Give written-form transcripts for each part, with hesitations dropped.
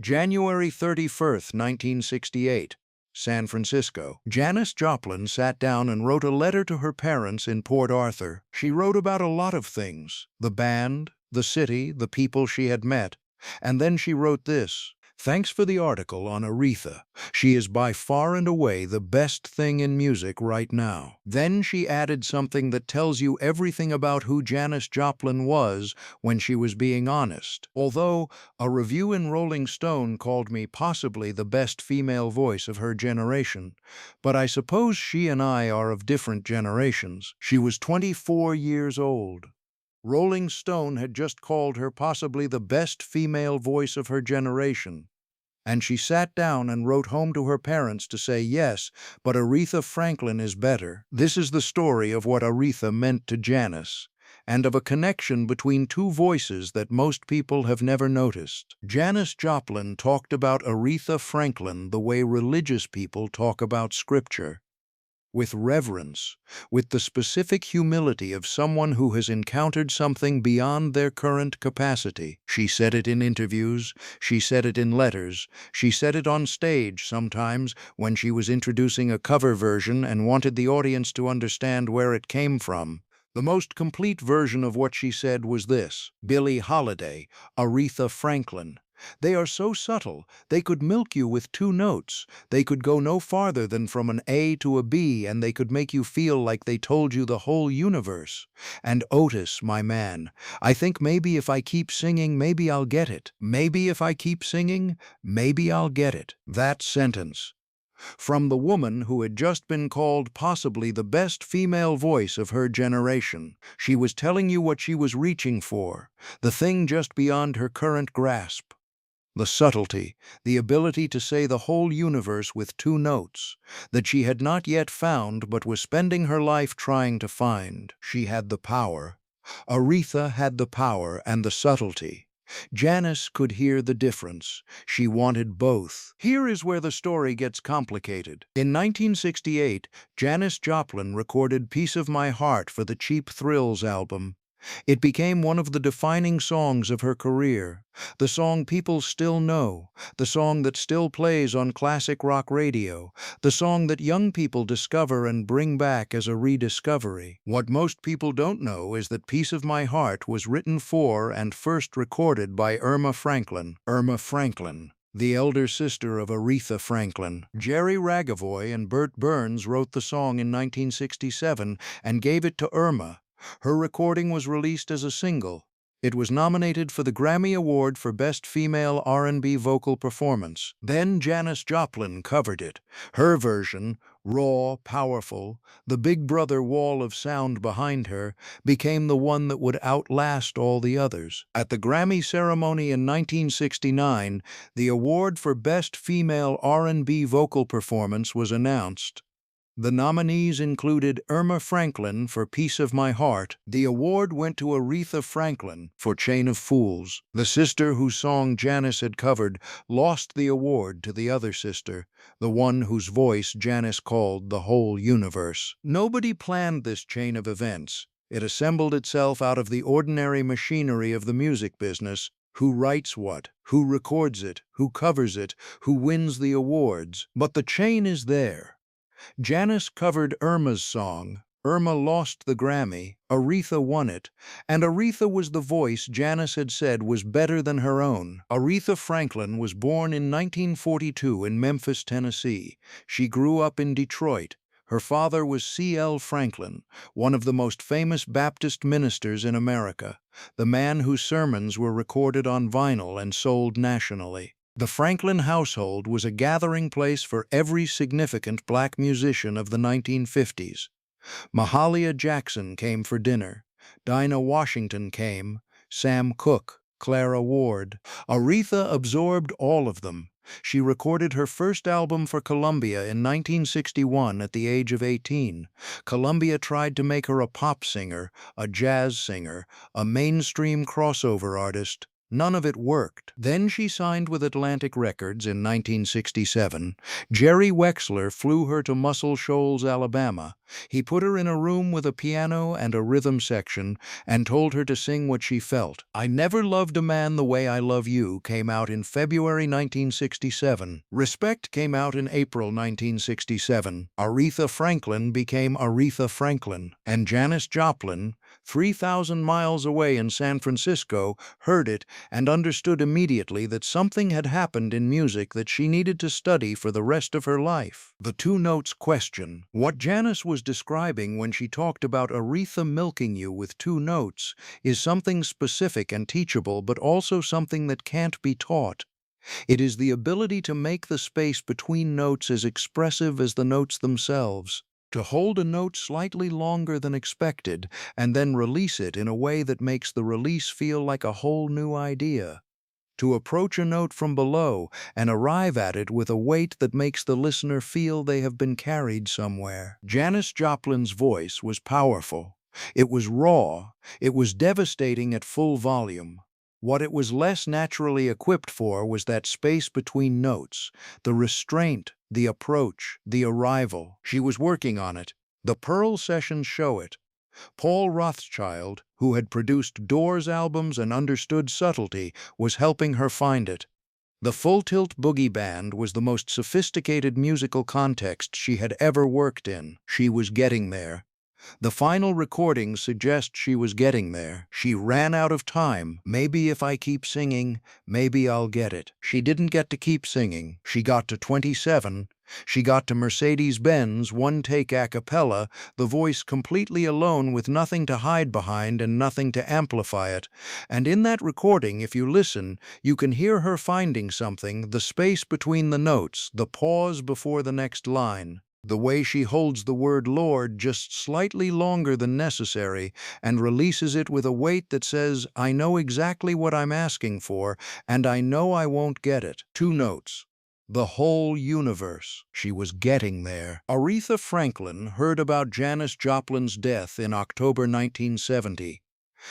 January 31st, 1968, San Francisco. Janis Joplin sat down and wrote a letter to her parents in Port Arthur. She wrote about a lot of things: the band, the city, the people she had met. And then she wrote this: "Thanks for the article on Aretha. She is by far and away the best thing in music right now." Then she added something that tells you everything about who Janis Joplin was when she was being honest. Although a review in Rolling Stone called me possibly the best female voice of her generation, but I suppose she and I are of different generations. She was 24 years old. Rolling Stone had just called her possibly the best female voice of her generation. And she sat down and wrote home to her parents to say, yes, but Aretha Franklin is better. This is the story of what Aretha meant to Janis, and of a connection between two voices that most people have never noticed. Janis Joplin talked about Aretha Franklin the way religious people talk about scripture, with reverence, with the specific humility of someone who has encountered something beyond their current capacity. She said it in interviews, she said it in letters, she said it on stage sometimes when she was introducing a cover version and wanted the audience to understand where it came from. The most complete version of what she said was this: Billie Holiday, Aretha Franklin. They are so subtle, they could milk you with two notes. They could go no farther than from an A to a B, and they could make you feel like they told you the whole universe. And Otis, my man, I think maybe if I keep singing, maybe I'll get it. Maybe if I keep singing, maybe I'll get it. That sentence, from the woman who had just been called possibly the best female voice of her generation. She was telling you what she was reaching for, the thing just beyond her current grasp. The subtlety, the ability to say the whole universe with two notes, that she had not yet found but was spending her life trying to find. She had the power. Aretha had the power and the subtlety. Janis could hear the difference. She wanted both. Here is where the story gets complicated. In 1968, Janis Joplin recorded Piece of My Heart for the Cheap Thrills album. It became one of the defining songs of her career, the song people still know, the song that still plays on classic rock radio, the song that young people discover and bring back as a rediscovery. What most people don't know is that Piece of My Heart was written for and first recorded by Erma Franklin. Erma Franklin, the elder sister of Aretha Franklin. Jerry Ragavoy and Burt Burns wrote the song in 1967 and gave it to Erma. Her recording was released as a single. It was nominated for the Grammy Award for Best Female R&B Vocal Performance. Then Janis Joplin covered it. Her version, raw, powerful, the Big Brother wall of sound behind her, became the one that would outlast all the others. At the Grammy ceremony in 1969, the award for Best Female R&B Vocal Performance was announced. The nominees included Erma Franklin for Piece of My Heart. The award went to Aretha Franklin for Chain of Fools. The sister whose song Janis had covered lost the award to the other sister, the one whose voice Janis called the whole universe. Nobody planned this chain of events. It assembled itself out of the ordinary machinery of the music business. Who writes what? Who records it? Who covers it? Who wins the awards? But the chain is there. Janis covered Erma's song. Erma lost the Grammy. Aretha won it. And Aretha was the voice Janis had said was better than her own. Aretha Franklin was born in 1942 in Memphis, Tennessee. She grew up in Detroit. Her father was C.L. Franklin, one of the most famous Baptist ministers in America, the man whose sermons were recorded on vinyl and sold nationally. The Franklin household was a gathering place for every significant black musician of the 1950s. Mahalia Jackson came for dinner. Dinah Washington came. Sam Cooke, Clara Ward. Aretha absorbed all of them. She recorded her first album for Columbia in 1961 at the age of 18. Columbia tried to make her a pop singer, a jazz singer, a mainstream crossover artist. None of it worked. Then she signed with Atlantic Records in 1967. Jerry Wexler flew her to Muscle Shoals, Alabama. He put her in a room with a piano and a rhythm section and told her to sing what she felt. I Never Loved a Man the Way I Love You came out in February 1967. Respect came out in April 1967. Aretha Franklin became Aretha Franklin. And Janis Joplin, 3,000 miles away in San Francisco, heard it and understood immediately that something had happened in music that she needed to study for the rest of her life. The two notes question. What Janis was describing when she talked about Aretha milking you with two notes is something specific and teachable, but also something that can't be taught. It is the ability to make the space between notes as expressive as the notes themselves, to hold a note slightly longer than expected and then release it in a way that makes the release feel like a whole new idea, to approach a note from below and arrive at it with a weight that makes the listener feel they have been carried somewhere. Janis Joplin's voice was powerful. It was raw. It was devastating at full volume. What it was less naturally equipped for was that space between notes, the restraint, the approach, the arrival. She was working on it. The Pearl sessions show it. Paul Rothschild, who had produced Doors albums and understood subtlety, was helping her find it. The Full Tilt Boogie Band was the most sophisticated musical context she had ever worked in. She was getting there. The final recordings suggest she was getting there. She ran out of time. Maybe if I keep singing, maybe I'll get it. She didn't get to keep singing. She got to 27. She got to Mercedes-Benz, one take a cappella, the voice completely alone with nothing to hide behind and nothing to amplify it. And in that recording, if you listen, you can hear her finding something, the space between the notes, the pause before the next line. The way she holds the word Lord just slightly longer than necessary and releases it with a weight that says, I know exactly what I'm asking for, and I know I won't get it. Two notes. The whole universe. She was getting there. Aretha Franklin heard about Janis Joplin's death in October 1970.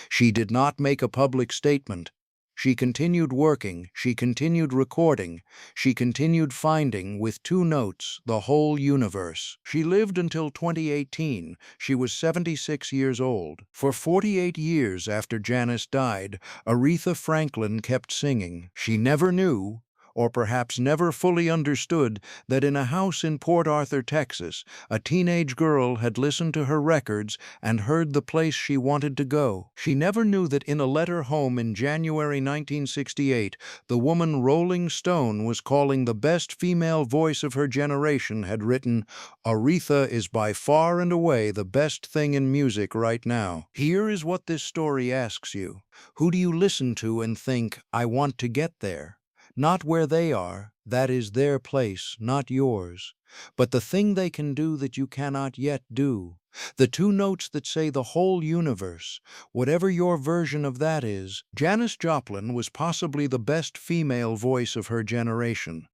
She did not make a public statement. She continued working, she continued recording, she continued finding, with two notes, the whole universe. She lived until 2018. She was 76 years old. For 48 years after Janis died, Aretha Franklin kept singing. She never knew, or perhaps never fully understood, that in a house in Port Arthur, Texas, a teenage girl had listened to her records and heard the place she wanted to go. She never knew that in a letter home in January 1968, the woman Rolling Stone was calling the best female voice of her generation had written, Aretha is by far and away the best thing in music right now. Here is what this story asks you. Who do you listen to and think, I want to get there? Not where they are, that is their place, not yours, but the thing they can do that you cannot yet do. The two notes that say the whole universe, whatever your version of that is. Janis Joplin was possibly the best female voice of her generation.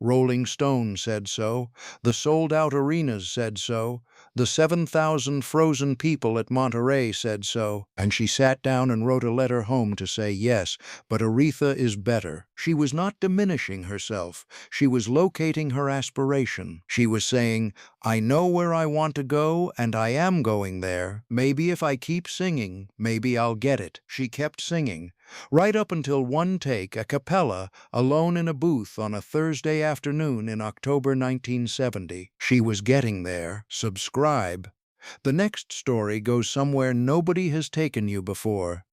Rolling Stone said so. The sold-out arenas said so. The 7,000 frozen people at Monterey said so. And she sat down and wrote a letter home to say, yes, but Aretha is better. She was not diminishing herself. She was locating her aspiration. She was saying, I know where I want to go, and I am going there. Maybe if I keep singing, maybe I'll get it. She kept singing. Right up until one take, a cappella, alone in a booth on a Thursday afternoon in October 1970. She was getting there. Subscribe. The next story goes somewhere nobody has taken you before.